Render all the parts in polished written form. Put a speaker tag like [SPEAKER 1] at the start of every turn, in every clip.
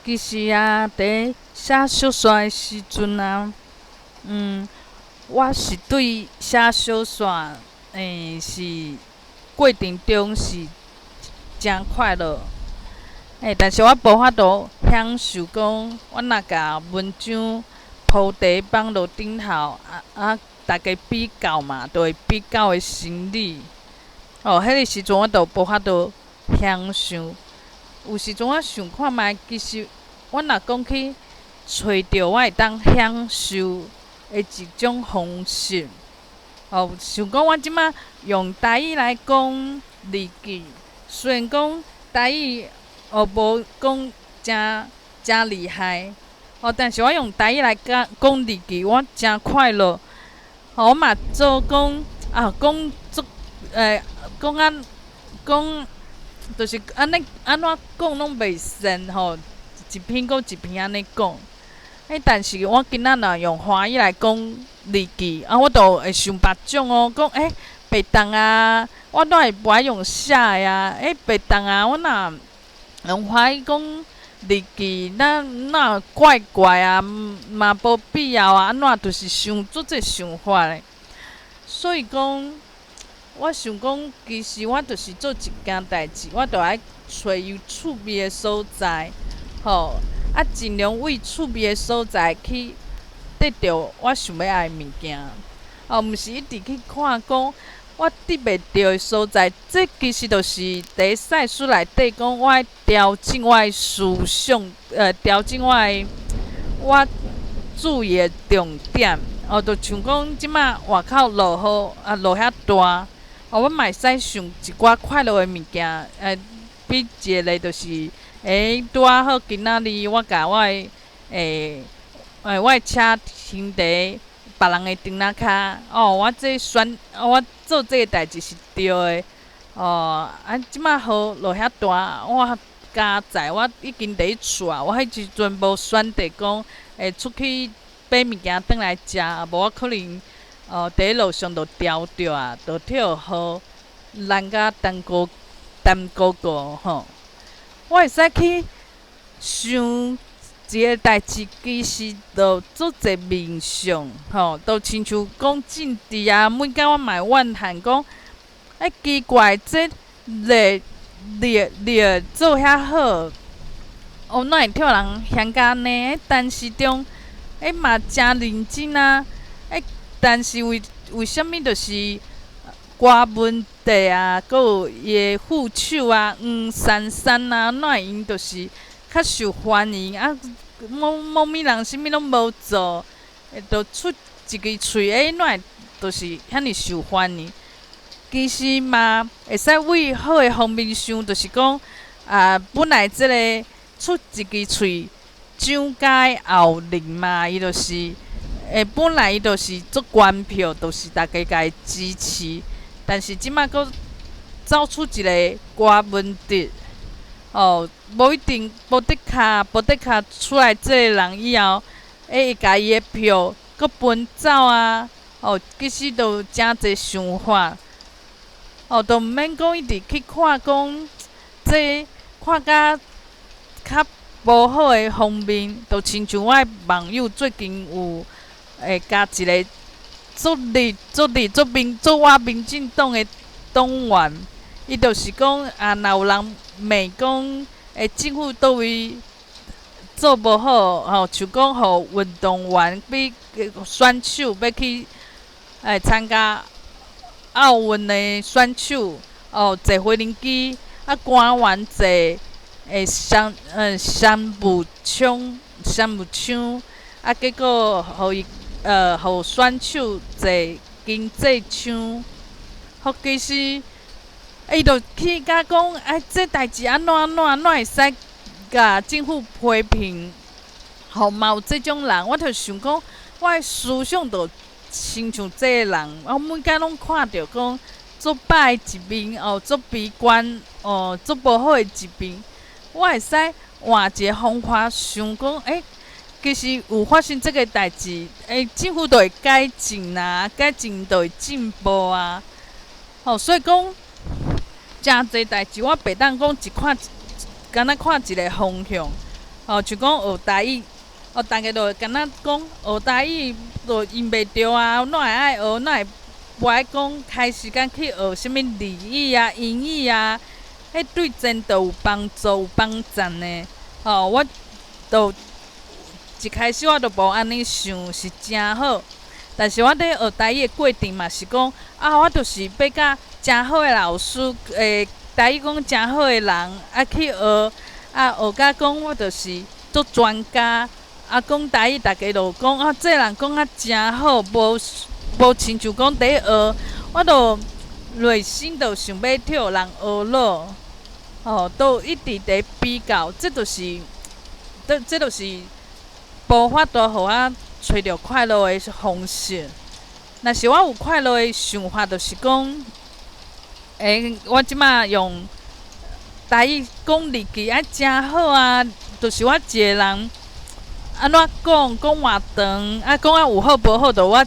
[SPEAKER 1] 其实啊，伫写小说的时阵啊，我是对写小说，是过程中是真快乐。但是我无法度享受讲，我若甲文章铺伫网络顶头，大家比较嘛，就会比较的心理。迄个时阵我就无法度享受。有时阵我想看觅，其实我若讲去找着我会当享受的一种方式。想讲我即摆用台语来讲日记，虽然讲台语无讲真厉害，但是我用台语来讲日记，我真快乐。我嘛做讲讲足讲讲，就是安怎讲拢袂善一篇搁一篇安尼讲。但是我今仔若用华语来讲日记，我就会想别种讲白当啊，我哪会不爱用写的啊？白当啊，我若用华语讲日记，那怪怪啊，嘛无必要啊，安怎就是想做这想法的。所以讲，我想讲，其实我就是做一件代志，我就爱找有趣味的所在，尽量为趣味的所在去得到我想要爱的物件。毋是一直去看讲我得袂到的所在，这其实就是伫赛书内底讲，我爱调整我的思想，调整我注意的重点。就像讲即摆外口落雨落遐大，我嘛会使想一寡快乐的物件。比一个例就是，拄仔好今仔日我甲我的车停伫别人的灯仔骹，我做这个代志是对的。即摆雨落遐大，我加载我已经伫厝啊，我迄时阵无选择讲会出去买物件转来食，无我可能伫路上就掉着啊，就跳雨淋甲干糊糊我会使去想一个代志，其实就做者面相就亲像讲政治啊，每工我嘛会怨叹讲，奇怪，这做遐好，哪会跳人嫌甲安尼？陈时中嘛真认真啊，但是为什物就是歌文帝啊，搁有伊的副手啊，黄珊珊啊，哪会因就是较受欢迎啊？某物人啥物拢无做，就出一支喙，哪会就是遐尼受欢迎？其实嘛，会使为好的方面想，就是讲本来即个出一支喙，蒋家的后任嘛，伊就是本来伊就是做关票，就是大家甲伊支持。但是即摆佫走出一个郭文哲，无一定保德卡出来这个人以后，会甲伊的票佫分走啊，其实都有真侪想法，都毋免讲一直去看讲，这看甲较无好的方面，就亲像我的网友最近有加一个。做我民进党的党员，伊就是讲若有人骂讲，政府倒位做无好，像讲互运动员选手要去参加奥运的选手，坐飞轮机，官员坐商务舱，结果互伊。互选手坐经济舱，其实伊就去甲讲，这代志安怎会使甲政府批评？嘛有这种人，我就想讲，我的思想就亲像这个人，我每工拢看着讲，做歹的一面，做悲观，做无好的一面，我会使换一个方法想讲，其实有发生这个代志，政府就会改进啊，改进就会进步啊。所以讲，真侪代志我袂当讲敢若看一个方向，像讲学台语，逐个就会敢若讲学台语，就用袂着啊，哪会爱学？哪会无爱讲开时间去学啥物日语啊、英语啊？迄对前途有帮助、有帮赞呢。我就一开始我就无安尼想，是真好。但是我咧学台语的过程嘛，是讲我就是要甲真好的老师，台语讲真好的人去学，学甲讲我就是做专家。讲台语，逐个就讲这人讲真好，无亲像讲伫学，我就内心就想要替人学咯。都一直伫比较，这就是无法度互我找着快乐的方式。若是我有快乐的想法，就是讲，我即马用台语讲日记真好啊！就是我一个人安怎讲偌长，讲有好无好，就我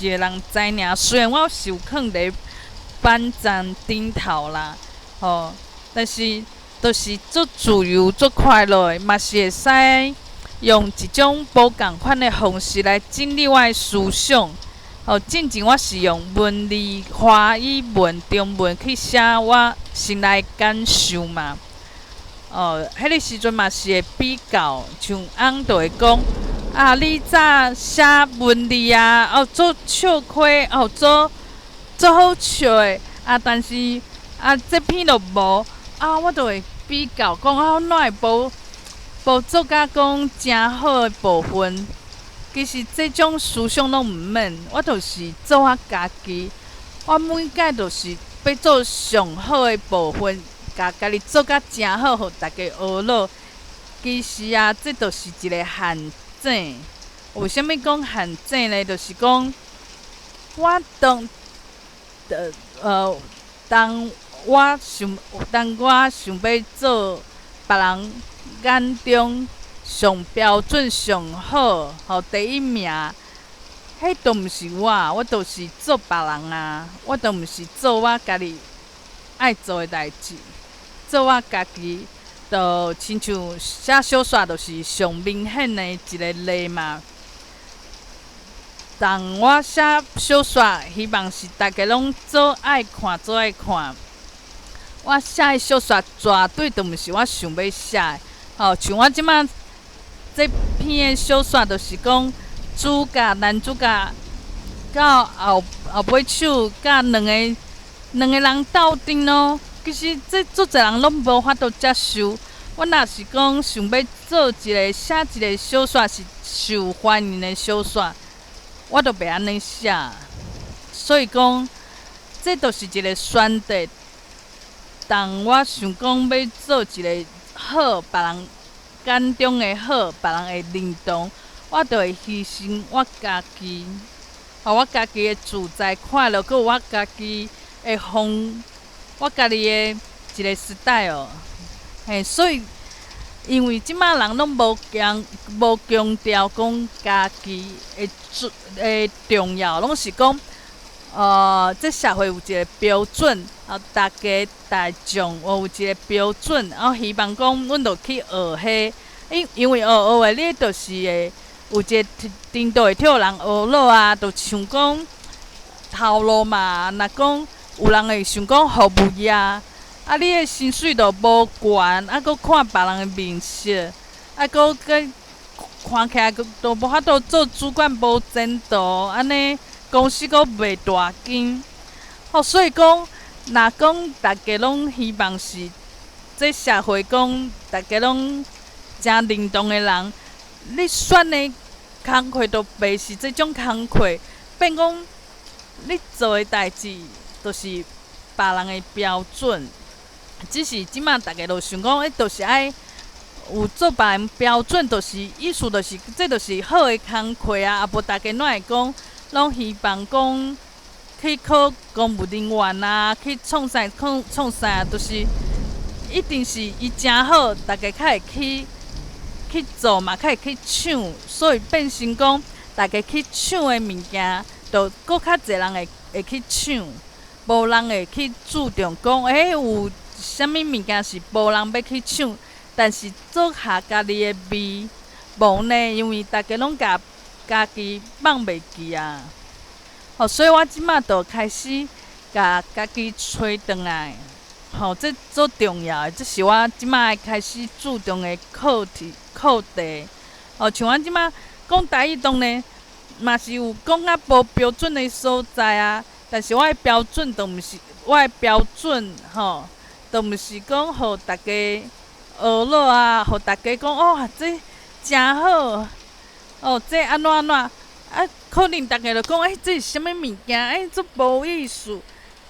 [SPEAKER 1] 一个人知尔。虽然我受囥伫班长顶头啦，但是就是足自由、足快乐的，嘛是会使用一种无共款的方式来整理我的思想。进前我是用文字、华语文、中文去写我心内感受嘛。迄个时阵嘛是会比较，像翁就会讲你早写文字做笑亏做好笑的但是这篇就无我就会比较讲哪会无做甲讲真好的部分。其实这种思想拢毋免，我就是做我家己。我每届就是要做上好的部分，家己做甲真好，互大家学咯。其实这就是一个陷阱。为虾米讲陷阱呢？就是讲我当我想要做别人眼中上标准、上好，第一名，迄都毋是我就是做别人我都毋是做我家己爱做的代志，做我家己，就亲像写小说，就是上明显的一个例嘛。当我写小说，希望是大家拢做爱看，做爱看。我写的小说绝对都毋是我想要写的。像我即摆这篇的小说，就是讲男主角到后尾手，甲两个人斗阵咯。其实这足侪人拢无法度接受。我若是讲想要写一个小说是受欢迎的小说，我就袂安尼写。所以讲，这就是一个选择。当我想讲要做一个好，别人眼中的好，别人会认同，我就会牺牲我家己，我家己的自在快乐，佮有我家己的我家己的一个style。所以因为即摆人拢无强调讲家己的重要，拢是讲这社会有一个标准，大家大众有一个标准，希望讲阮就去学迄，因为学的你就是会有一个程度会替人学咯就像讲头路嘛，若讲有人会想讲服务业，你的薪水就无悬，佮看别人的面色，佮看起来都无法度做主管，无前途，安尼公司阁袂大间。所以讲，若讲大家拢希望是这社会讲大家拢真认同的人，你选的工课都袂是这种工课，变讲你做的代志就是别人的标准。只是即马大家都想讲，就是爱有做别人标准，就是意思就是这就是好的工课无大家哪会讲，拢希望讲去考公务人员去创啥，就是一定是伊真好，大家较会去做嘛，较会去抢，所以变成讲大家去抢的物件，就搁较侪人会去抢，无人会去注重讲，有啥物物件是无人要去抢，但是做下家己的味，无呢，因为大家拢家己放袂记啊。所以我即马就开始甲家己找转来。这足重要的，这是我即马开始注重的课题。像我即马讲台语，当然嘛是有讲啊无标准的所在啊。但是我的标准都毋是，我的标准都毋是讲互大家学了啊，互大家讲哦，这真好，这安怎安怎啊？可能大家就讲，这是啥物物件？这无意思。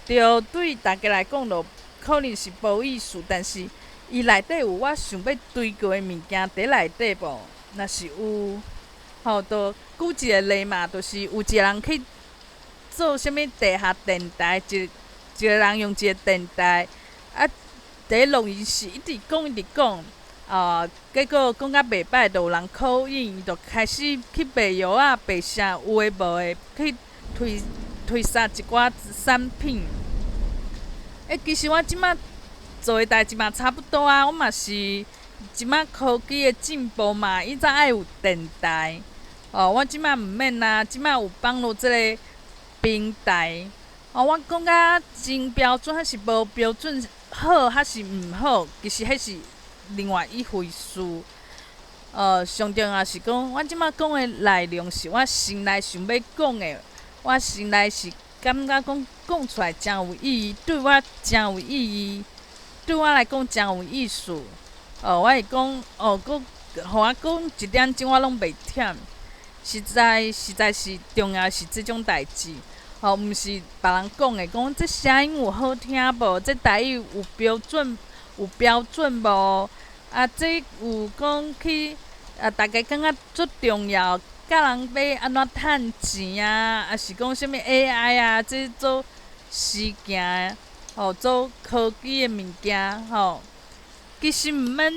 [SPEAKER 1] 着对大家来讲，就可能是无意思，但是伊内底有我想要追求的物件伫内底无？若是有，就举一个例嘛，就是有一个人去做啥物地下电台，一个人用一个电台，第一录音室一直讲，结果讲甲袂歹，就有人考印，伊就开始去卖药啊，卖啥有诶无诶，去推销一寡产品。其实我即摆做诶代志嘛差不多啊，我嘛是即摆科技诶进步嘛，以前爱有电台，我即摆毋免啊，即摆有放入即个平台。我讲甲真标准还是无标准，好还是毋好，其实迄是另外一回事。上重要是讲，我即摆讲诶内容是我心内想要讲诶，我心内是感觉讲出来真有意义，对我真有意义，对我来讲真有意思。我会讲，互我讲一点钟我拢袂忝，实在是重要是即种代志。毋是别人讲的，讲这声音有好听无？这台语有标准无？这有讲去大家感觉足重要，甲人要安怎趁钱啊？还是讲啥物 AI 啊？这做实行做科技的物件其实毋免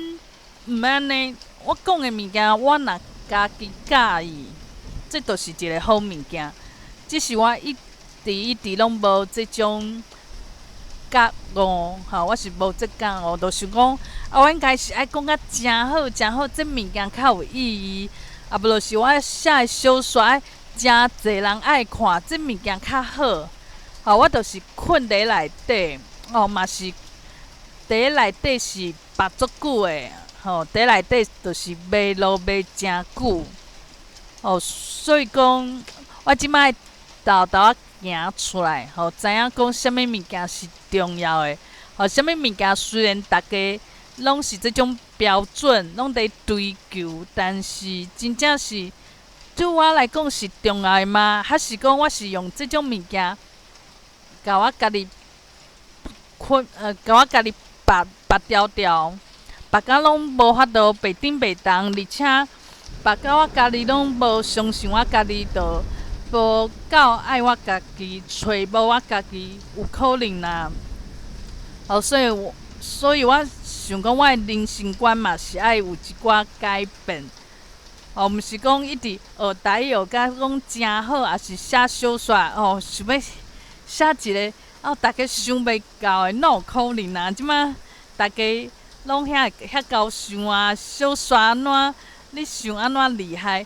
[SPEAKER 1] 安尼。我讲的物件，我若家己介意，这就是一个好物件。只是我一直拢无即种觉悟，我是无即觉悟，就想讲我应该是爱讲甲真好，这物件较有意义。无就是我写的小说爱真侪人爱看，这物件较好。我就是困伫内底，嘛是伫内底是白足久的，伫内底就是卖路卖真久。所以讲我即摆豆仔行出来，知影讲啥物物件是重要的。啥物物件虽然大家拢是即种标准，拢伫追求，但是真正是对我来讲是重要的吗？还是讲我是用即种物件，甲我家己甲我家己拔掉，别甲拢无法度白顶白动，而且别甲我家己拢无相信我家己就。无够爱我家己，找无我家己有可能啦。所以我想讲，我的人生观嘛是爱有一寡改变。毋是讲一直学台语学甲讲真好，也是写小说想要写一个大家想袂到的，哪有可能啊？即摆大家拢遐高想啊，小说安怎你想安怎厉害？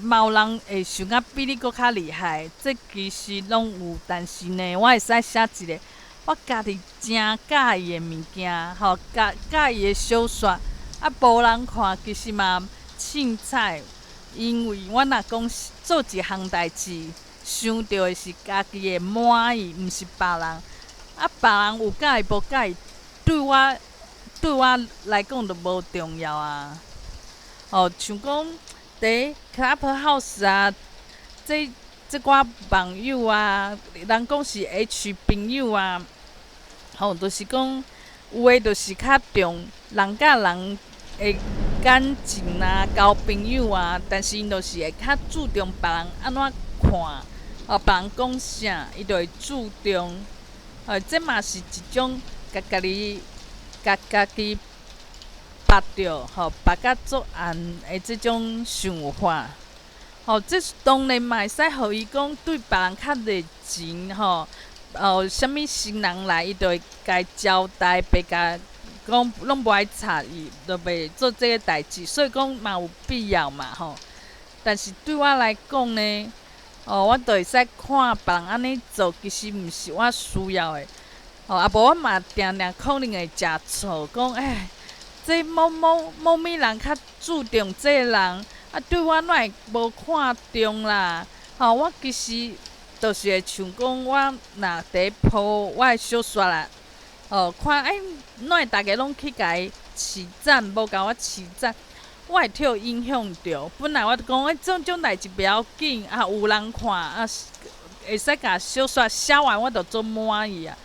[SPEAKER 1] 嘛有人会想甲比你搁较厉害，这其实拢有，但是呢，我会使写一个我家己真介意的物件，介意的小说，无人看，其实嘛凊彩，因为我若讲做一项代志，想到的是家己的满意，毋是别人。别人有介意无介意，对我来讲就无重要啊。像讲。伫 Clubhouse 啊，即寡网友啊，人讲是 H 朋友啊，就是讲有诶，就是较重人甲人诶感情啊，交朋友啊，但是因就是会较注重别人安怎看，别人讲啥，伊就会注重。这嘛是一种家己。捌着捌甲作案的即种想法，这当然嘛会使互伊讲对别人较热情啥物新人来，伊就会甲伊招待，白甲讲拢无爱插伊，就袂做即个代志，所以讲嘛有必要嘛吼。但是对我来讲呢，我就会使看别人安尼做，其实毋是我需要的。啊无我嘛定定可能会食醋，讲这某物人较注重这个人，对我哪会无看重啦？我其实就是会像讲，我若第一铺我的小雪啦，看哪会大家拢去甲伊饲赞，无甲我饲赞，我会替影响着。本来我就讲，种代志袂要紧，有人看，会使甲小雪写完，我就做满意啊。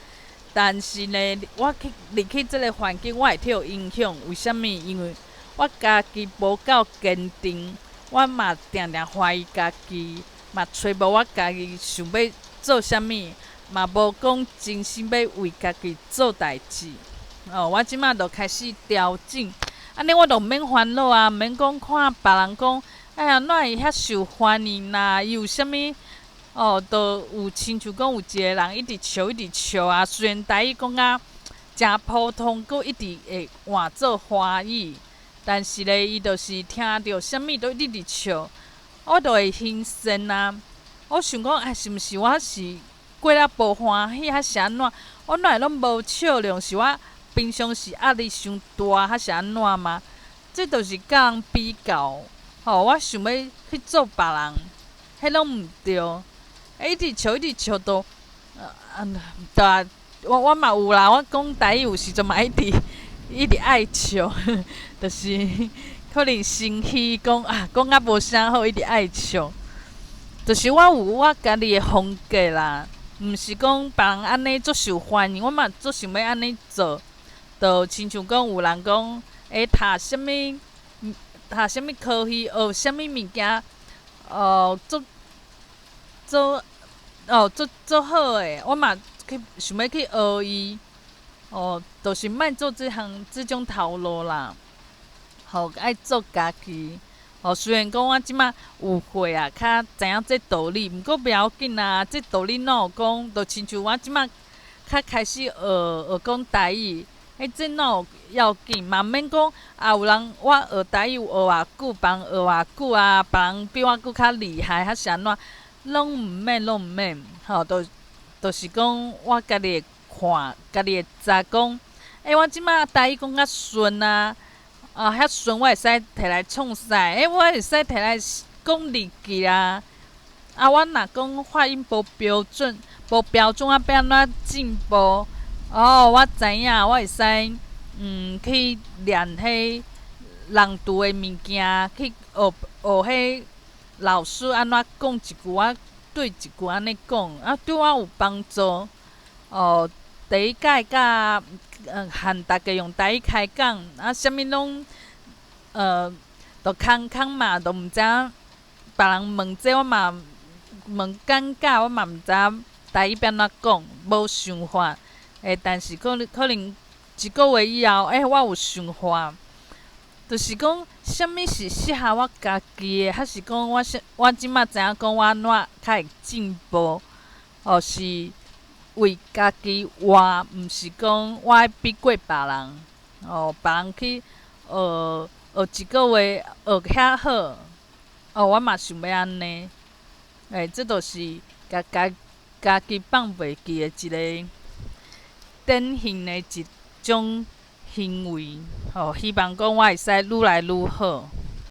[SPEAKER 1] 但是呢，我入去即个环境，我会替影响。为虾物？因为我家己无够坚定，我嘛定定怀疑家己，嘛揣无我家己想要做虾物，嘛无讲真心要为家己做代志。我即马就开始调整，安尼我就毋免烦恼啊，毋免讲看别人讲，哪会遐受欢迎啦？伊有啥物？就有亲像讲有一个人一直笑啊，虽然台语讲真普通，佫一直会换做华语，但是咧，伊就是听着啥物都一直笑，我就会心酸啊。我想讲，是毋是我是过了无欢喜，还是安怎？我哪会拢无笑容？是我平常时压力伤大，还是安怎吗？这就是甲人比较。我想要去做别人，迄拢毋对。一直笑到，我嘛有啦。我讲台语有时阵嘛一直爱笑，就是可能生气讲讲无啥好，一直爱笑。就是我有我家己的风格啦，毋是讲别人安尼足受欢迎，我嘛足想要安尼做。就亲像讲有人讲，读啥物科系，学啥物物件，做好诶，我嘛想要去学伊，就是莫做即种头路啦，爱做家己。虽然讲我即马有岁啊，较知影这道理，毋过袂要紧啊。这道理哪有讲，就亲像我即马较开始学讲台语，这哪有要紧？嘛毋免讲有人我学台语学偌久，别人学偌久啊，别人比我佫较厉害，还是安怎？拢毋免，就是讲我家己会看，家己会知讲，我即马台语讲较顺啊，遐顺我会使摕来创啥？我会使摕来讲日记啊。我若讲发音无标准，我要安怎进步？我知影，我会使去练迄人读的物件，去学迄老师安怎讲一句，我对一句安尼讲，对我有帮助。第一届甲和大家用台语开讲，啥物拢就空嘛，都毋知影别人问这我嘛问尴尬，我嘛毋知影台语要安怎讲，无想法。但是可能一个月以后，我有想法。就是讲，啥物是适合我家己的，还是讲我即马知影讲我安怎较会进步，是为家己活，毋是讲我爱比过别人。别人去学一个月学遐好，我嘛想要安尼。这就是家己放袂记的一个典型的一种行为。希望讲我会使愈来愈好。